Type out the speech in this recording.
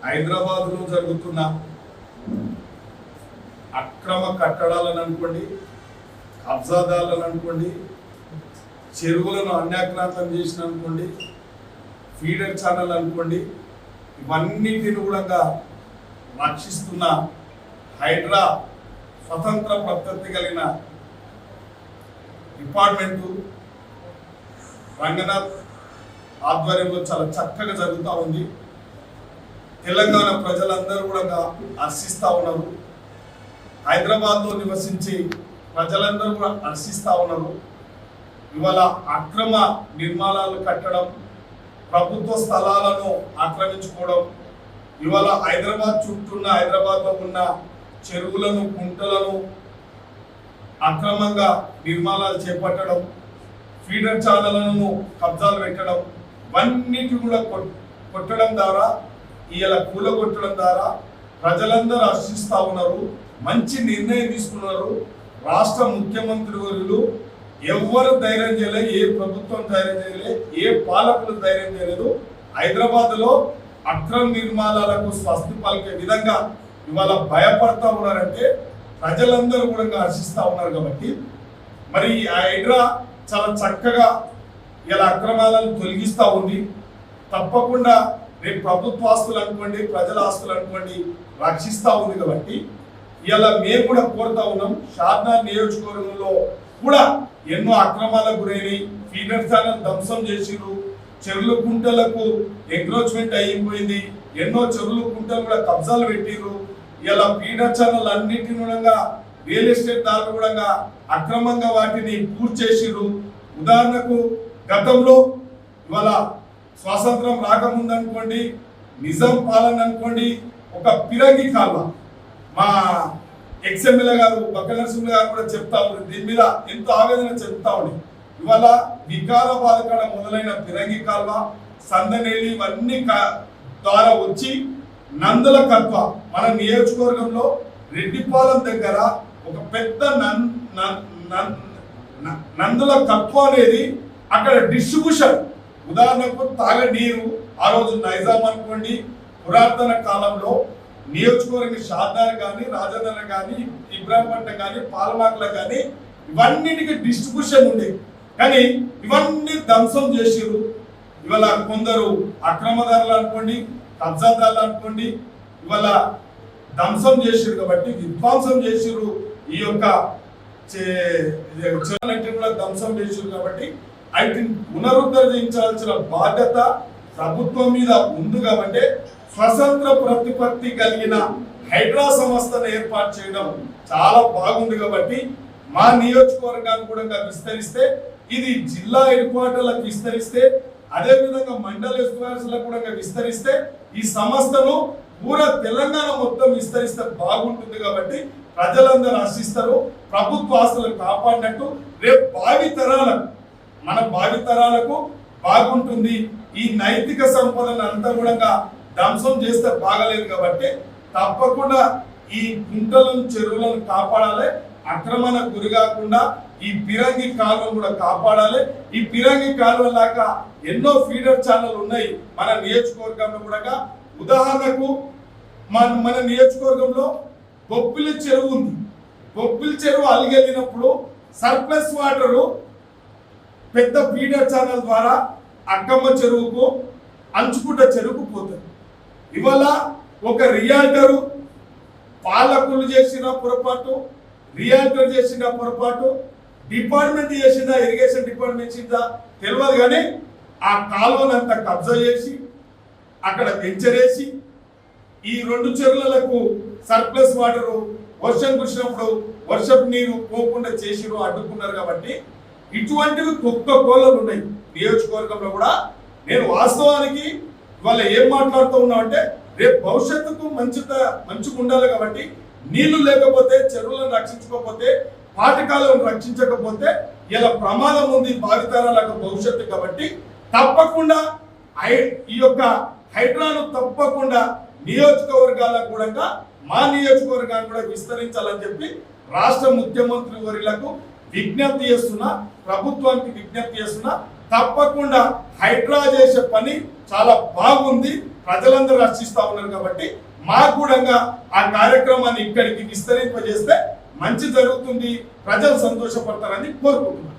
హైదరాబాద్లో జరుగుతున్న అక్రమ కట్టడాలను అనుకోండి, కబ్జాదారులను అనుకోండి, చెరువులను అన్యాక్రాంతం చేసిన అనుకోండి, ఫీడర్ ఛానల్ అనుకోండి, ఇవన్నిటిని కూడా రక్షిస్తున్న హైడ్రా స్వతంత్ర ప్రత్యర్థి కలిగిన డిపార్ట్మెంటు రంగనాథ్ ఆధ్వర్యంలో చాలా చక్కగా జరుగుతూ ఉంది. తెలంగాణ ప్రజలందరూ కూడా హర్షిస్తూ ఉన్నారు. హైదరాబాద్లో నివసించి ప్రజలందరూ కూడా హర్షిస్తూ ఉన్నారు. ఇవాళ అక్రమ నిర్మాణాలు కట్టడం, ప్రభుత్వ స్థలాలను ఆక్రమించుకోవడం, ఇవాళ హైదరాబాద్ చుట్టూన్న హైదరాబాద్లో ఉన్న చెరువులను, కుంటలను అక్రమంగా నిర్మాణాలు చేపట్టడం, ఫీడర్ ఛానళ్లను కబ్జాలు పెట్టడం, ఇవన్నిటి కూడా కొట్టడం ద్వారా, ఇలా కూలగొట్టడం ద్వారా ప్రజలందరూ హర్షిస్తూ ఉన్నారు. మంచి నిర్ణయం తీసుకున్నారు. రాష్ట్ర ముఖ్యమంత్రి వర్యులు ఎవ్వరు ధైర్యం చేయలేదు, ఏ ప్రభుత్వం ధైర్యం చేయలేదు, ఏ పాలకులు ధైర్యం చేయలేదు. హైదరాబాద్లో అక్రమ నిర్మాణాలకు స్వస్తి పలికే విధంగా ఇవాళ భయపడతా ఉన్నారంటే ప్రజలందరూ కూడా హర్షిస్తూ ఉన్నారు. కాబట్టి మరి హైడ్రా చాలా చక్కగా ఇలా అక్రమాలను తొలగిస్తూ ఉంది. తప్పకుండా రేపు ప్రభుత్వ ఆస్తులు అనుకోండి, ప్రజల ఆస్తులు అనుకోండి రక్షిస్తూ ఉంది. కాబట్టి ఇలా మేము కూడా కోరుతా ఉన్నాం. షాద్నగర్ నియోజకవర్గంలో కూడా ఎన్నో అక్రమాలకు గురైనవి. ఫీడర్ ఛానల్ ధ్వంసం చేసిరు, చెరువుల కుంటలకు ఎంక్రోచ్మెంట్ అయిపోయింది, ఎన్నో చెరువుల కుంటలు కూడా కబ్జాలు పెట్టిరు. ఇలా ఫీడర్ ఛానల్ అన్నింటిని కూడా రియల్ ఎస్టేట్ దారులు కూడా అక్రమంగా వాటిని పూర్తి చేసిరు. ఉదాహరణకు గతంలో ఇవాళ స్వాతంత్రం రాకముందు అనుకోండి, నిజాం పాలన అనుకోండి, ఒక పిరంగి కాల్వ మా ఎక్స్ఎమ్మెల్యే గారు బక్క నరసింహ గారు కూడా చెప్తా ఉన్నారు. దీని మీద ఎంతో ఆవేదన చెప్తా ఉంది. ఇవాళ వికారాబాద్ కాడ మొదలైన పిరంగి కాల్వ, సందనేలి ఇవన్నీ ద్వారా వచ్చి నందుల కత్వ మన నియోజకవర్గంలో రెడ్డిపాలెం దగ్గర ఒక పెద్ద నందుల కత్వ అనేది అక్కడ డిస్ట్రిబ్యూషన్. ఉదాహరణకు తాగే నీరు ఆ రోజు నైజాం అనుకోండి, పురాతన కాలంలో నియోజకవర్గ షాద్నగర్ కానీ, రాజధాని కానీ, ఇబ్రాహీంపట్నం కానీ, పాలమాకుల కానీ ఇవన్నిటికి డిస్ట్రిబ్యూషన్ ఉండేది. కానీ ఇవన్నీ ధ్వంసం చేసిరు. ఇవాళ కొందరు అక్రమదారులు అనుకోండి, కబ్జాదారులు అనుకోండి, ఇవాళ ధ్వంసం చేసిరు. కాబట్టి విధ్వంసం చేసిరు. ఈ యొక్క కూడా ధ్వంసం చేసిరు. కాబట్టి వాటిని పునరుద్ధరించాల్సిన బాధ్యత ప్రభుత్వం మీద ఉంది. కాబట్టి స్వతంత్ర ప్రతిపత్తి కలిగిన హైడ్రా సంస్థను ఏర్పాటు చేయడం చాలా బాగుంది. కాబట్టి మా నియోజకవర్గాన్ని కూడా విస్తరిస్తే, ఇది జిల్లా హెడ్ క్వార్టర్లకు విస్తరిస్తే, అదేవిధంగా మండల హెడ్క్వార్టర్లకు కూడా విస్తరిస్తే, ఈ సంస్థను పూరా తెలంగాణ మొత్తం విస్తరిస్తే బాగుంటుంది. కాబట్టి ప్రజలందరూ హర్షిస్తారు. ప్రభుత్వ ఆస్తులను కాపాడినట్టు రేపు భావితరాలకు, మన భావితరాలకు బాగుంటుంది. ఈ నైతిక సంపదను అంతా కూడా ధ్వంసం చేస్తే బాగలేదు. కాబట్టి తప్పకుండా ఈ గుంటలను, చెరువులను కాపాడాలి. అక్రమణకు గురి కాకుండా ఈ పిరంగి కాలువను కూడా కాపాడాలి. ఈ పిరంగి కాలువ లాగా ఎన్నో ఫీడర్ ఛానల్ ఉన్నాయి మన నియోజకవర్గంలో కూడా. ఉదాహరణకు మన నియోజకవర్గంలో బొప్పిలి చెరువు ఉంది. బొప్పిలి చెరువు అలిగెళ్ళినప్పుడు సర్ప్లస్ వాటరు పెద్ద ఫీడర్ ఛానల్ ద్వారా అక్కమ్మ చెరువుకు, అంచుకుంట చెరువుకు పోతుంది. ఇవాళ ఒక రియాల్టరు పాలకులు చేసిన పొరపాటు, రియాల్టర్ చేసిన పొరపాటు, డిపార్ట్మెంట్ చేసిన, ఇరిగేషన్ డిపార్ట్మెంట్ చేసిందా తెలియదు. కానీ ఆ కాలువనంతా కబ్జా చేసి అక్కడ వెంచరేసి ఈ రెండు చెరువులకు సర్ప్లస్ వాటరు వర్షం కురిసినప్పుడు వర్షపు నీరు పోకుండా చేసిరు, అడ్డుకున్నారు. కాబట్టి ఇటువంటివి కుక్క కోళ్ళలు ఉన్నాయి నియోజకవర్గంలో కూడా. నేను వాస్తవానికి ఇవాళ ఏం మాట్లాడుతూ ఉన్నా అంటే, రేపు భవిష్యత్తుకు మంచిగా ఉండాలి. కాబట్టి నీళ్లు లేకపోతే, చెరువులను రక్షించకపోతే, పాఠకాలను రక్షించకపోతే ఇలా ప్రమాదం ఉంది భావితరాలకు భవిష్యత్తు. కాబట్టి తప్పకుండా ఈ యొక్క హైడ్రాను తప్పకుండా నియోజకవర్గాలకు కూడా, మా నియోజకవర్గాన్ని కూడా విస్తరించాలని చెప్పి రాష్ట్ర ముఖ్యమంత్రి వర్యులకు విజ్ఞప్తి చేస్తున్నా, ప్రభుత్వానికి విజ్ఞప్తి చేస్తున్నా. తప్పకుండా హైడ్రా చేసే పని చాలా బాగుంది. ప్రజలందరూ హర్షిస్తా ఉన్నారు కాబట్టి మాకు కూడా ఆ కార్యక్రమాన్ని ఇక్కడికి విస్తరింపజేస్తే మంచి జరుగుతుంది, ప్రజలు సంతోషపడతారని కోరుకుంటున్నాను.